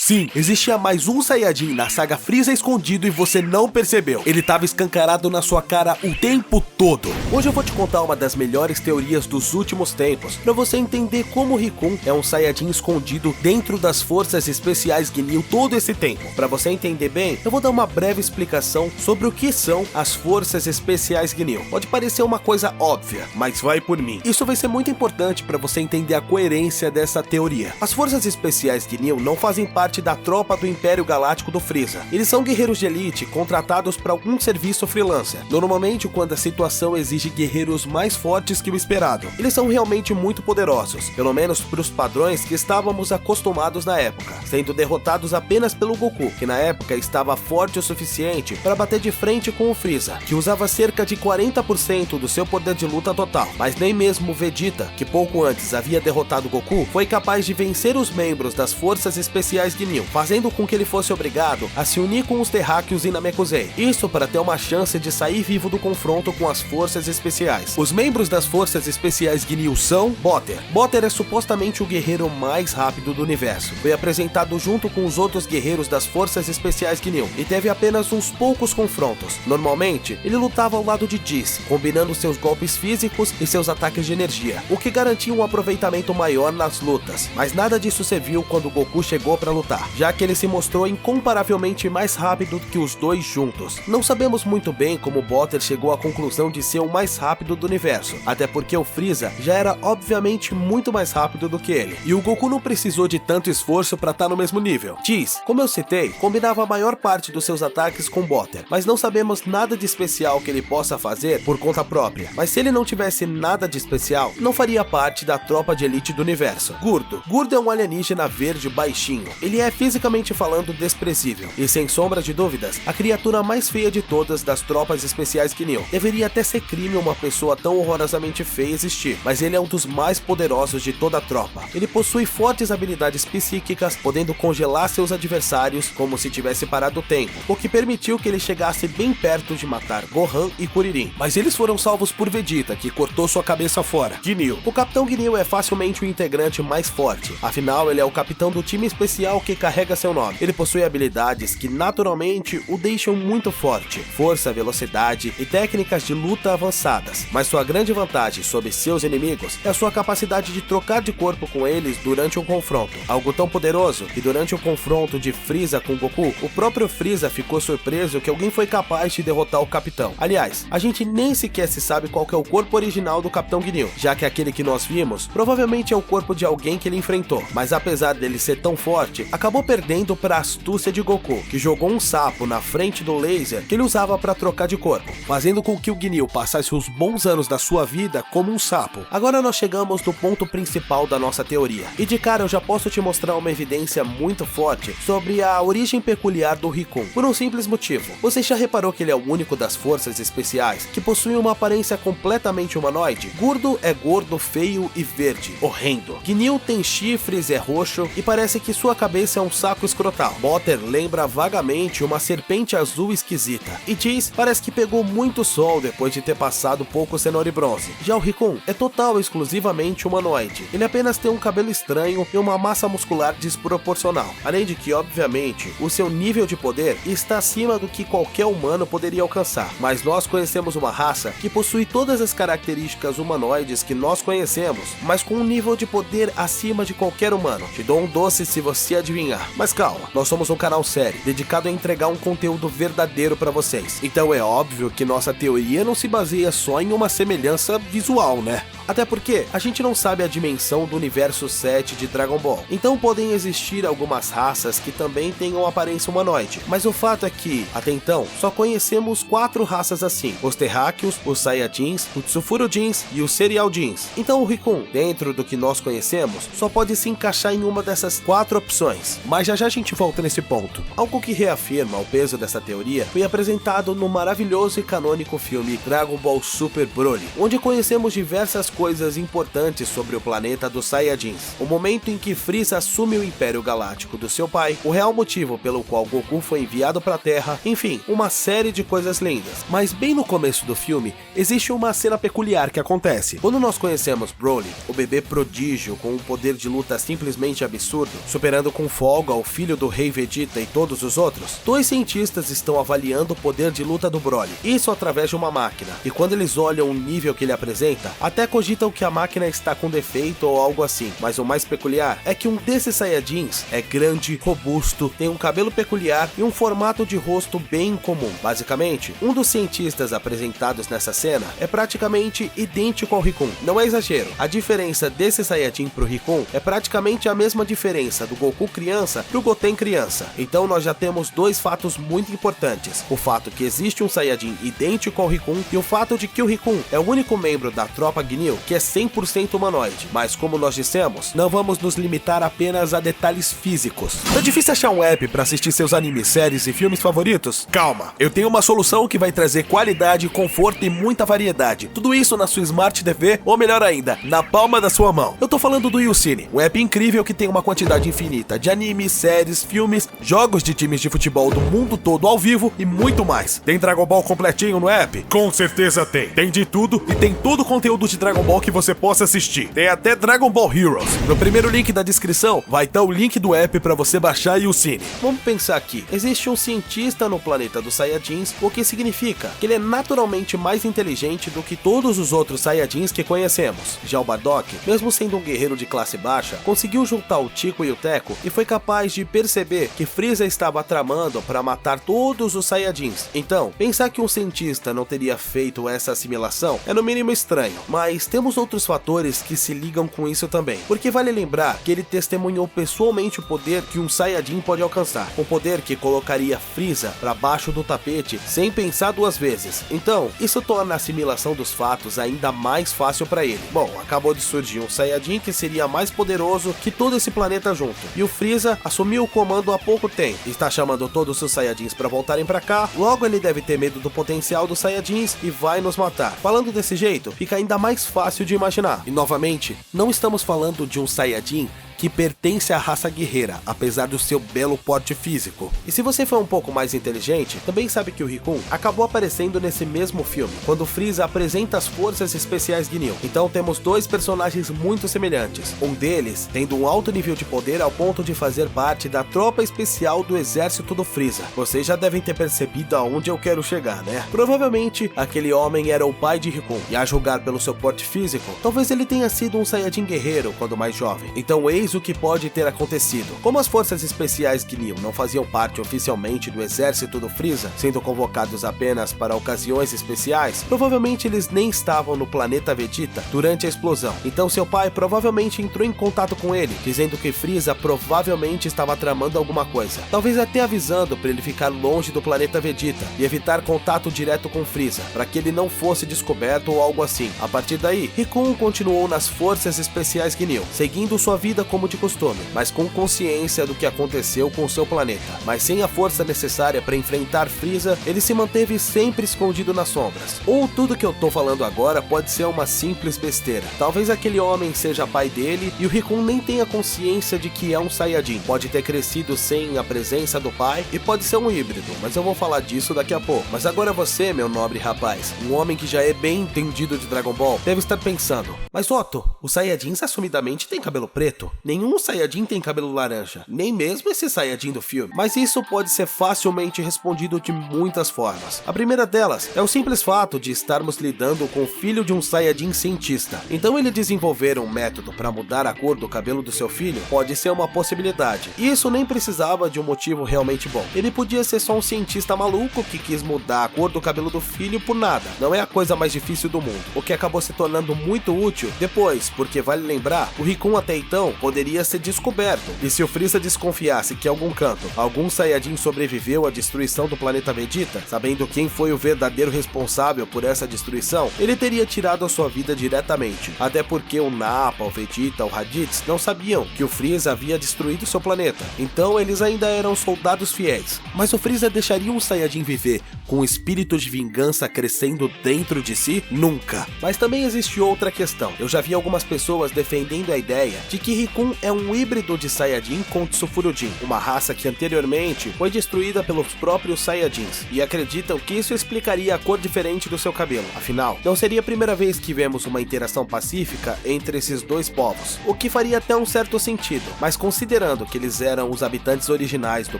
Sim, existia mais um Saiyajin na saga Freeza escondido e você não percebeu. Ele estava escancarado na sua cara o tempo todo. Hoje eu vou te contar uma das melhores teorias dos últimos tempos, para você entender como Rikun é um Saiyajin escondido dentro das forças especiais Ginyu todo esse tempo. Para você entender bem, eu vou dar uma breve explicação sobre o que são as forças especiais Ginyu. Pode parecer uma coisa óbvia, mas vai por mim. Isso vai ser muito importante para você entender a coerência dessa teoria. As forças especiais Ginyu não fazem parte da tropa do Império Galáctico do Freeza. Eles são guerreiros de elite contratados para algum serviço freelancer, normalmente quando a situação exige guerreiros mais fortes que o esperado. Eles são realmente muito poderosos, pelo menos para os padrões que estávamos acostumados na época, sendo derrotados apenas pelo Goku, que na época estava forte o suficiente para bater de frente com o Freeza, que usava cerca de 40% do seu poder de luta total. Mas nem mesmo Vegeta, que pouco antes havia derrotado Goku, foi capaz de vencer os membros das forças especiais Ginyu, fazendo com que ele fosse obrigado a se unir com os Terráqueos e Namekusei. Isso para ter uma chance de sair vivo do confronto com as forças especiais. Os membros das forças especiais Ginyu são Botter. Botter é supostamente o guerreiro mais rápido do universo. Foi apresentado junto com os outros guerreiros das forças especiais Ginyu e teve apenas uns poucos confrontos. Normalmente, ele lutava ao lado de Whis, combinando seus golpes físicos e seus ataques de energia, o que garantia um aproveitamento maior nas lutas. Mas nada disso serviu quando Goku chegou para lutar, já que ele se mostrou incomparavelmente mais rápido que os dois juntos. Não sabemos muito bem como Botter chegou à conclusão de ser o mais rápido do universo, até porque o Freeza já era obviamente muito mais rápido do que ele, e o Goku não precisou de tanto esforço para estar no mesmo nível. Whis, como eu citei, combinava a maior parte dos seus ataques com Botter, mas não sabemos nada de especial que ele possa fazer por conta própria. Mas se ele não tivesse nada de especial, não faria parte da tropa de elite do universo. Gurdo é um alienígena verde baixinho. Ele é fisicamente falando desprezível, e sem sombra de dúvidas, a criatura mais feia de todas das tropas especiais Ginyu. Deveria até ser crime uma pessoa tão horrorosamente feia existir, mas ele é um dos mais poderosos de toda a tropa. Ele possui fortes habilidades psíquicas, podendo congelar seus adversários como se tivesse parado o tempo, o que permitiu que ele chegasse bem perto de matar Gohan e Kuririn. Mas eles foram salvos por Vegeta, que cortou sua cabeça fora. Ginyu. O Capitão Ginyu é facilmente o integrante mais forte, afinal ele é o capitão do time especial que carrega seu nome. Ele possui habilidades que naturalmente o deixam muito forte, força, velocidade e técnicas de luta avançadas, mas sua grande vantagem sobre seus inimigos é a sua capacidade de trocar de corpo com eles durante um confronto, algo tão poderoso que durante o confronto de Freeza com Goku, o próprio Freeza ficou surpreso que alguém foi capaz de derrotar o Capitão. Aliás, a gente nem sequer se sabe qual que é o corpo original do Capitão Ginyu, já que aquele que nós vimos provavelmente é o corpo de alguém que ele enfrentou, mas apesar dele ser tão forte, acabou perdendo para a astúcia de Goku, que jogou um sapo na frente do laser que ele usava para trocar de corpo, fazendo com que o Ginyu passasse os bons anos da sua vida como um sapo. Agora nós chegamos no ponto principal da nossa teoria, e de cara eu já posso te mostrar uma evidência muito forte sobre a origem peculiar do Rikun, por um simples motivo. Você já reparou que ele é o único das forças especiais que possui uma aparência completamente humanoide? Gurdo é gordo, feio e verde, horrendo. Ginyu tem chifres, é roxo e parece que sua cabeça é um saco escrotal. Botter lembra vagamente uma serpente azul esquisita. E Whis parece que pegou muito sol depois de ter passado pouco cenoura e bronze. Já o Rikun é total e exclusivamente humanoide. Ele apenas tem um cabelo estranho e uma massa muscular desproporcional. Além de que, obviamente, o seu nível de poder está acima do que qualquer humano poderia alcançar. Mas nós conhecemos uma raça que possui todas as características humanoides que nós conhecemos, mas com um nível de poder acima de qualquer humano. Te dou um doce se você adivinhar. Mas calma, nós somos um canal sério, dedicado a entregar um conteúdo verdadeiro para vocês. Então é óbvio que nossa teoria não se baseia só em uma semelhança visual, né? Até porque a gente não sabe a dimensão do universo 7 de Dragon Ball. Então podem existir algumas raças que também tenham aparência humanoide. Mas o fato é que, até então, só conhecemos 4 raças assim: os Terráqueos, os Saiyajins, os Tsufurujins e os Cerealjins. Então o Rikun, dentro do que nós conhecemos, só pode se encaixar em uma dessas 4 opções. Mas já já a gente volta nesse ponto. Algo que reafirma o peso dessa teoria foi apresentado no maravilhoso e canônico filme Dragon Ball Super Broly, onde conhecemos diversas coisas importantes sobre o planeta dos Saiyajins. O momento em que Freeza assume o Império Galáctico do seu pai, o real motivo pelo qual Goku foi enviado para a Terra, enfim, uma série de coisas lindas. Mas bem no começo do filme, existe uma cena peculiar que acontece. Quando nós conhecemos Broly, o bebê prodígio com um poder de luta simplesmente absurdo, superando com folga o filho do rei Vegeta e todos os outros, dois cientistas estão avaliando o poder de luta do Broly, isso através de uma máquina, e quando eles olham o nível que ele apresenta, até cogitam que a máquina está com defeito ou algo assim, mas o mais peculiar é que um desses Saiyajins é grande, robusto, tem um cabelo peculiar e um formato de rosto bem incomum. Basicamente, um dos cientistas apresentados nessa cena é praticamente idêntico ao Rickun. Não é exagero, a diferença desse Saiyajin pro Rickun é praticamente a mesma diferença do Goku criança pro Goten criança. Então nós já temos dois fatos muito importantes: o fato que existe um Saiyajin idêntico ao Rickun e o fato de que o Rickun é o único membro da tropa Ginyu que é 100% humanoide. Mas como nós dissemos, não vamos nos limitar apenas a detalhes físicos. É difícil achar um app para assistir seus animes, séries e filmes favoritos? Calma, eu tenho uma solução que vai trazer qualidade, conforto e muita variedade. Tudo isso na sua Smart TV, ou melhor ainda, na palma da sua mão. Eu tô falando do YouCine, um app incrível que tem uma quantidade infinita de animes, séries, filmes, jogos de times de futebol do mundo todo ao vivo e muito mais. Tem Dragon Ball completinho no app? Com certeza tem. Tem de tudo e tem todo o conteúdo de Dragon Ball que você possa assistir. Tem até Dragon Ball Heroes. No primeiro link da descrição vai estar o link do app para você baixar YouCine. Vamos pensar aqui, existe um cientista no planeta dos Saiyajins, o que significa que ele é naturalmente mais inteligente do que todos os outros Saiyajins que conhecemos. Já o Bardock, mesmo sendo um guerreiro de classe baixa, conseguiu juntar o Tico e o Teco e foi capaz de perceber que Frieza estava tramando para matar todos os Saiyajins. Então, pensar que um cientista não teria feito essa assimilação é no mínimo estranho, mas temos outros fatores que se ligam com isso também, porque vale lembrar que ele testemunhou pessoalmente o poder que um Saiyajin pode alcançar, um poder que colocaria Frieza para baixo do tapete sem pensar duas vezes. Então, isso torna a assimilação dos fatos ainda mais fácil para ele. Bom, acabou de surgir um Saiyajin que seria mais poderoso que todo esse planeta junto, e o Frieza assumiu o comando há pouco tempo, está chamando todos os Saiyajins para voltarem para cá, logo ele deve ter medo do potencial dos Saiyajins e vai nos matar. Falando desse jeito, fica ainda mais fácil de imaginar. E novamente, não estamos falando de um Saiyajin que pertence à raça guerreira, apesar do seu belo porte físico. E se você for um pouco mais inteligente, também sabe que o Rickun acabou aparecendo nesse mesmo filme, quando Frieza apresenta as forças especiais Ginyu. Então temos dois personagens muito semelhantes, um deles tendo um alto nível de poder ao ponto de fazer parte da tropa especial do exército do Frieza. Vocês já devem ter percebido aonde eu quero chegar, né? Provavelmente aquele homem era o pai de Rickun, e a julgar pelo seu porte físico, talvez ele tenha sido um Saiyajin guerreiro quando mais jovem. Então eis o que pode ter acontecido. Como as forças especiais Ginyu não faziam parte oficialmente do exército do Frieza, sendo convocados apenas para ocasiões especiais, provavelmente eles nem estavam no planeta Vegeta durante a explosão. Então seu pai provavelmente entrou em contato com ele, dizendo que Frieza provavelmente estava tramando alguma coisa, talvez até avisando para ele ficar longe do planeta Vegeta e evitar contato direto com Frieza, para que ele não fosse descoberto ou algo assim. A partir daí, Rickun continuou nas forças especiais Ginyu, seguindo sua vida como de costume, mas com consciência do que aconteceu com seu planeta. Mas sem a força necessária para enfrentar Frieza, ele se manteve sempre escondido nas sombras. Ou tudo que eu tô falando agora pode ser uma simples besteira. Talvez aquele homem seja pai dele e o Rickun nem tenha consciência de que é um Saiyajin. Pode ter crescido sem a presença do pai e pode ser um híbrido, mas eu vou falar disso daqui a pouco. Mas agora você, meu nobre rapaz, um homem que já é bem entendido de Dragon Ball, deve estar pensando: mas Otto, os Saiyajins assumidamente têm cabelo preto. Nenhum Saiyajin tem cabelo laranja, nem mesmo esse Saiyajin do filme. Mas isso pode ser facilmente respondido de muitas formas. A primeira delas é o simples fato de estarmos lidando com o filho de um Saiyajin cientista. Então ele desenvolver um método para mudar a cor do cabelo do seu filho pode ser uma possibilidade. E isso nem precisava de um motivo realmente bom. Ele podia ser só um cientista maluco que quis mudar a cor do cabelo do filho por nada. Não é a coisa mais difícil do mundo, o que acabou se tornando muito útil depois, porque vale lembrar, o Rickun até então poderia ser descoberto, e se o Frieza desconfiasse que em algum canto algum Saiyajin sobreviveu à destruição do planeta Vegeta, sabendo quem foi o verdadeiro responsável por essa destruição, ele teria tirado a sua vida diretamente, até porque o Nappa, o Vegeta, o Raditz não sabiam que o Frieza havia destruído seu planeta, então eles ainda eram soldados fiéis. Mas o Frieza deixaria um Saiyajin viver com o espírito de vingança crescendo dentro de si? Nunca. Mas também existe outra questão. Eu já vi algumas pessoas defendendo a ideia de que Rickun Rikun é um híbrido de Saiyajin com Tsufurujin, uma raça que anteriormente foi destruída pelos próprios Saiyajins, e acreditam que isso explicaria a cor diferente do seu cabelo. Afinal, não seria a primeira vez que vemos uma interação pacífica entre esses dois povos, o que faria até um certo sentido, mas considerando que eles eram os habitantes originais do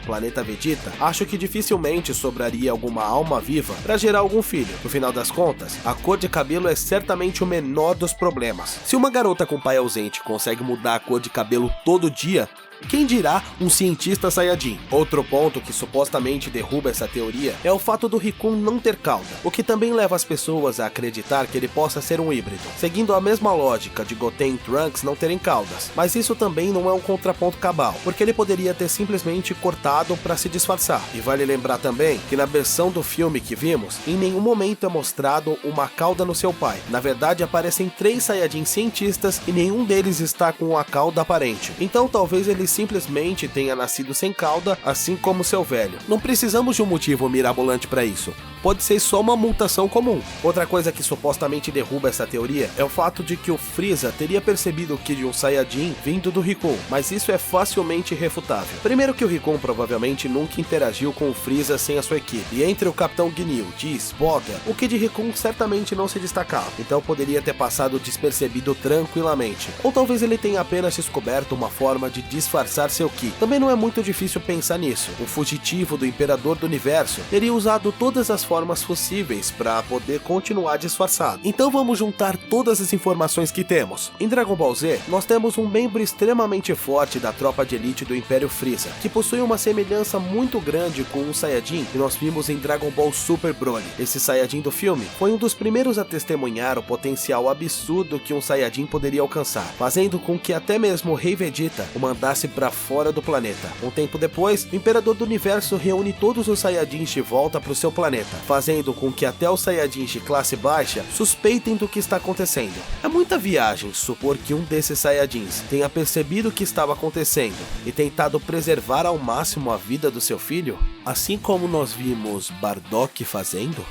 planeta Vegeta, acho que dificilmente sobraria alguma alma viva para gerar algum filho. No final das contas, a cor de cabelo é certamente o menor dos problemas. Se uma garota com pai ausente consegue mudar a cor de cabelo todo dia, quem dirá um cientista Saiyajin? Outro ponto que supostamente derruba essa teoria é o fato do Rikun não ter cauda, o que também leva as pessoas a acreditar que ele possa ser um híbrido, seguindo a mesma lógica de Goten e Trunks não terem caudas, mas isso também não é um contraponto cabal, porque ele poderia ter simplesmente cortado para se disfarçar. E vale lembrar também que na versão do filme que vimos, em nenhum momento é mostrado uma cauda no seu pai. Na verdade, aparecem 3 Saiyajin cientistas e nenhum deles está com a cauda aparente, então talvez ele simplesmente tenha nascido sem cauda, assim como seu velho. Não precisamos de um motivo mirabolante para isso. Pode ser só uma mutação comum. Outra coisa que supostamente derruba essa teoria é o fato de que o Freeza teria percebido o Ki de um Saiyajin vindo do Rikun, mas isso é facilmente refutável. Primeiro que o Rikun provavelmente nunca interagiu com o Freeza sem a sua equipe, e entre o Capitão Ginyu, Whis, Boga, o Ki de Rikun certamente não se destacava, então poderia ter passado despercebido tranquilamente. Ou talvez ele tenha apenas descoberto uma forma de disfarçar seu Ki. Também não é muito difícil pensar nisso. O fugitivo do Imperador do Universo teria usado todas as formas possíveis para poder continuar disfarçado. Então vamos juntar todas as informações que temos. Em Dragon Ball Z, nós temos um membro extremamente forte da tropa de elite do Império Freeza, que possui uma semelhança muito grande com um Saiyajin que nós vimos em Dragon Ball Super Broly. Esse Saiyajin do filme foi um dos primeiros a testemunhar o potencial absurdo que um Saiyajin poderia alcançar, fazendo com que até mesmo o Rei Vegeta o mandasse para fora do planeta. Um tempo depois, o Imperador do Universo reúne todos os Saiyajins de volta para o seu planeta, fazendo com que até os Saiyajins de classe baixa suspeitem do que está acontecendo. É muita viagem supor que um desses Saiyajins tenha percebido o que estava acontecendo e tentado preservar ao máximo a vida do seu filho, assim como nós vimos Bardock fazendo.